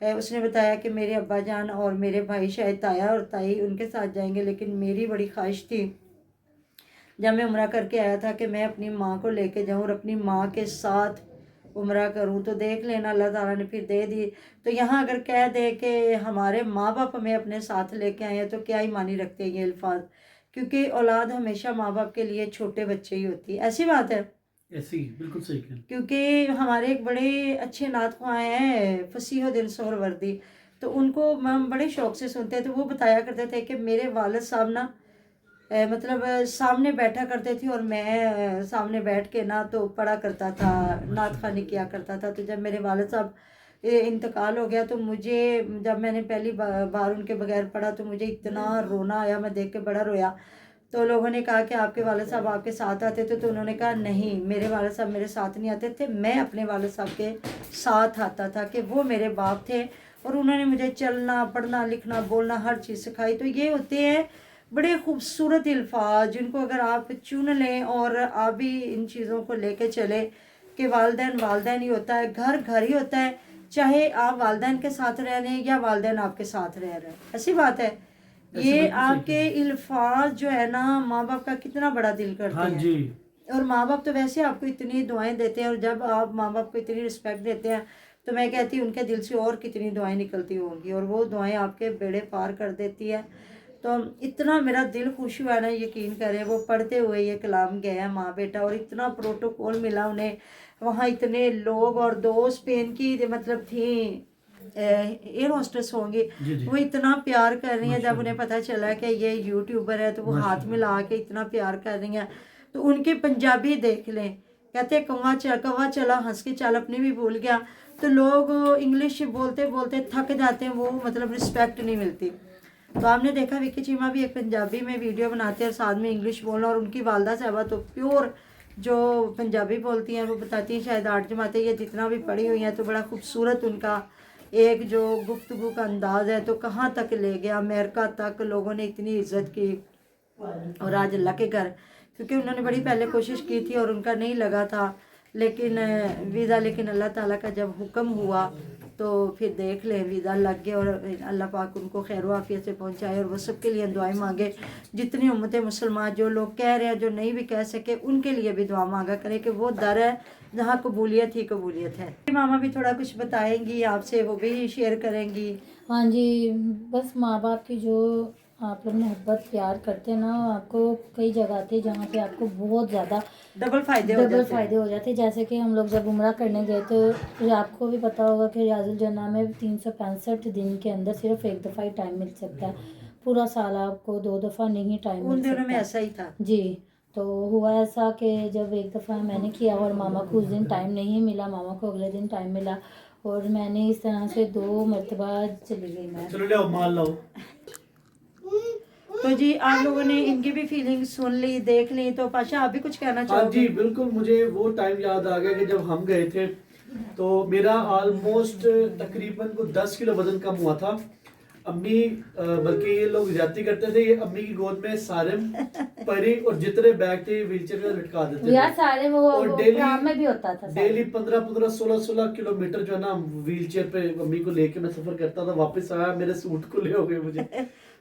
اس نے بتایا کہ میرے ابا جان اور میرے بھائی شاید تایا اور تائی ان کے ساتھ جائیں گے، لیکن میری بڑی خواہش تھی جب میں عمرہ کر کے آیا تھا کہ میں اپنی ماں کو لے کے جاؤں اور اپنی ماں کے ساتھ عمرہ کروں. تو دیکھ لینا اللہ تعالیٰ نے پھر دے دی. تو یہاں اگر کہہ دے کہ ہمارے ماں باپ ہمیں اپنے ساتھ لے کے آئے ہیں تو کیا ہی معنی رکھتے ہیں یہ الفاظ، کیونکہ اولاد ہمیشہ ماں باپ کے لیے چھوٹے بچے ہی ہوتی ہے. ایسی بات ہے، ایسی بالکل صحیح کہا. کیونکہ ہمارے ایک بڑے اچھے نعت خواں ہیں فصیح الدین سہروردی، تو ان کو ہم بڑے شوق سے سنتے ہیں. تو وہ بتایا کرتے تھے کہ میرے والد صاحب نا مطلب سامنے بیٹھا کرتے تھے اور میں سامنے بیٹھ کے نا تو پڑھا کرتا تھا، نعت خوانی کیا کرتا تھا. تو جب میرے والد صاحب انتقال ہو گیا تو مجھے جب میں نے پہلی بار ان کے بغیر پڑھا تو مجھے اتنا رونا آیا، میں دیکھ کے بڑا رویا. تو لوگوں نے کہا کہ آپ کے والد صاحب آپ کے ساتھ آتے تھے، تو انہوں نے کہا نہیں، میرے والد صاحب میرے ساتھ نہیں آتے تھے، میں اپنے والد صاحب کے ساتھ آتا تھا، کہ وہ میرے باپ تھے اور انہوں نے مجھے چلنا پڑھنا لکھنا بولنا ہر چیز سکھائی. تو یہ ہوتے ہیں بڑے خوبصورت الفاظ جن کو اگر آپ چن لیں اور آپ بھی ان چیزوں کو لے کے چلے کہ والدین والدین ہی ہوتا ہے، گھر گھر ہی ہوتا ہے، چاہے آپ والدین کے ساتھ رہ رہے ہیں یا والدین آپ کے ساتھ رہ رہے ہیں. ایسی بات ہے. یہ آپ کے الفاظ جو ہے نا ماں باپ کا کتنا بڑا دل کرتے ہیں. جی. اور ماں باپ تو ویسے آپ کو اتنی دعائیں دیتے ہیں، اور جب آپ ماں باپ کو اتنی رسپیکٹ دیتے ہیں تو میں کہتی ہوں ان کے دل سے اور کتنی دعائیں نکلتی ہوں گی، اور وہ دعائیں آپ کے بیڑے پار کر دیتی ہے. تو اتنا میرا دل خوش ہوا نا، یقین کریں وہ پڑھتے ہوئے یہ کلام گیا ماں بیٹا، اور اتنا پروٹوکول ملا انہیں وہاں، اتنے لوگ، اور دو اسپین کی مطلب تھیں ایئر ہوسٹس ہوں گی، وہ اتنا پیار کر رہی ہیں. جب انہیں پتہ چلا کہ یہ یوٹیوبر ہے تو وہ ہاتھ ملا کے اتنا پیار کر رہی ہیں. تو ان کی پنجابی دیکھ لیں، کہتے کوا چلا ہنس کے چال اپنی بھی بھول گیا. تو لوگ انگلش بولتے بولتے تھک جاتے ہیں، وہ مطلب رسپیکٹ نہیں ملتی. تو آپ نے دیکھا وکی چیمہ بھی ایک پنجابی میں ویڈیو بناتے ہیں، ساتھ میں انگلش بولنا، اور ان کی والدہ صاحبہ تو پیور جو پنجابی بولتی ہیں، وہ بتاتی ہیں شاید 8 جماعتیں یہ جتنا بھی پڑھی ہوئی ہیں. تو بڑا خوبصورت ان کا ایک جو گفتگو کا انداز ہے، تو کہاں تک لے گیا، امریکہ تک لوگوں نے اتنی عزت کی. اور آج اللہ کے گھر، کیونکہ انہوں نے بڑی پہلے کوشش کی تھی اور ان کا نہیں لگا تھا لیکن ویزا، لیکن اللہ تعالیٰ کا جب حکم ہوا تو پھر دیکھ لیں ویزا لگ گیا. اور اللہ پاک ان کو خیر و عافیت سے پہنچائے، اور وہ سب کے لیے دعائیں مانگے. جتنی امت مسلمان جو لوگ کہہ رہے ہیں جو نہیں بھی کہہ سکے ان کے لیے بھی دعا مانگا کرے کہ وہ در ہے جہاں قبولیت ہی قبولیت ہے. ماما بھی تھوڑا کچھ بتائیں گی آپ سے، وہ بھی شیئر کریں گی. ہاں جی، بس ماں باپ کی جو آپ لوگ محبت پیار کرتے ہیں نا، آپ کو کئی جگہ تھے جہاں پہ آپ کو بہت زیادہ ڈبل فائدے ہو جاتے. جیسے کہ ہم لوگ جب عمرہ کرنے گئے تو آپ کو بھی پتہ ہوگا کہ ریاض الجنہ میں 365 دن کے اندر صرف ایک دفعہ ہی ٹائم مل سکتا ہے. پورا سال آپ کو 2 دفعہ نہیں ٹائم مل ان سکتا. دنوں میں ایسا ہی تھا جی. تو ہوا ایسا کہ جب ایک دفعہ میں نے کیا اور ماما کو اس دن ٹائم نہیں ملا، ماما کو اگلے دن ٹائم ملا، اور میں نے اس طرح سے 2 مرتبہ چلی گئی. میں چلو لے مال لاؤ. تو جی آپ لوگوں نے ان کی بھی فیلنگ سن لی دیکھ لی، تو پاشا آپ بھی کچھ کہنا چاہو گے؟ جی بالکل، مجھے وہ ٹائم یاد آ گیا کہ جب ہم گئے تھے تو میرا آلموسٹ تقریباً 10 کلو وزن کم ہوا تھا. امی بلکہ یہ لوگ زیادتی کرتے تھے، یہ امی کی گود میں سارم پری اور جتنے بیگ تھے ویل چیئر میں لٹکا دیتے تھے. یار سارے وہ اور پروگرام میں بھی ہوتا تھا. ڈیلی 15-16 کلومیٹر جو ہے نا ویل چیئر پہ امی کو لے کے میں سفر کرتا تھا. واپس آیا میرے سوٹ کو لے ہو گئے مجھے.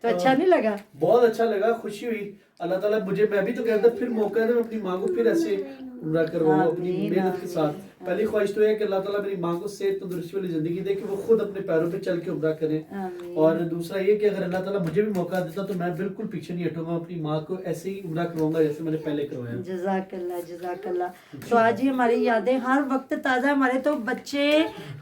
تو اچھا نہیں لگا؟ بہت اچھا لگا، خوشی ہوئی. اللہ تعالیٰ مجھے، میں بھی تو کہتا پھر موقع ہے میں اپنی ماں کو پھر ایسے عمرہ کرواؤں اپنی محنت کے ساتھ. پہلی خواہش تو ہے کہ اللہ تعالیٰ میری ماں کو صحت تندرستی والی زندگی دے کہ وہ خود اپنے پیروں پہ چل کے عمرہ کرے. اور دوسرا یہ کہ اگر اللہ تعالیٰ مجھے بھی موقع دیتا تو میں بالکل پیچھے نہیں ہٹوں گا، اپنی ماں کو ایسے ہی عمرہ کرواؤں گا جیسے میں نے پہلے کروایا. جزاک اللہ جزاک اللہ. تو آج ہی ہماری یادیں ہر وقت تازہ، ہمارے تو بچے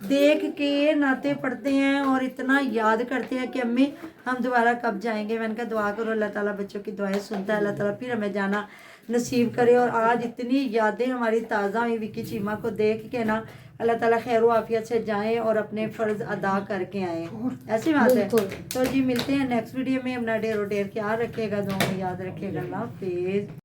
دیکھ کے نعتیں پڑھتے ہیں اور اتنا یاد کرتے ہیں کہ امی ہم دوبارہ کب جائیں گے. میں نے کہا دعا کرو اللہ تعالیٰ بچوں کی دعائیں سنتا ہے، اللہ تعالیٰ پھر ہمیں جانا نصیب کرے. اور آج اتنی یادیں ہماری تازہ ہوئی وکی چیمہ کو دیکھ کے نا، اللہ تعالیٰ خیر و عافیت سے جائیں اور اپنے فرض ادا کر کے آئیں. ایسی بات ہے. تو جی ملتے ہیں نیکسٹ ویڈیو میں. اپنا ڈیر و ڈیر خیال رکھیے گا، دعاؤں میں یاد رکھیے گا. اللہ حافظ.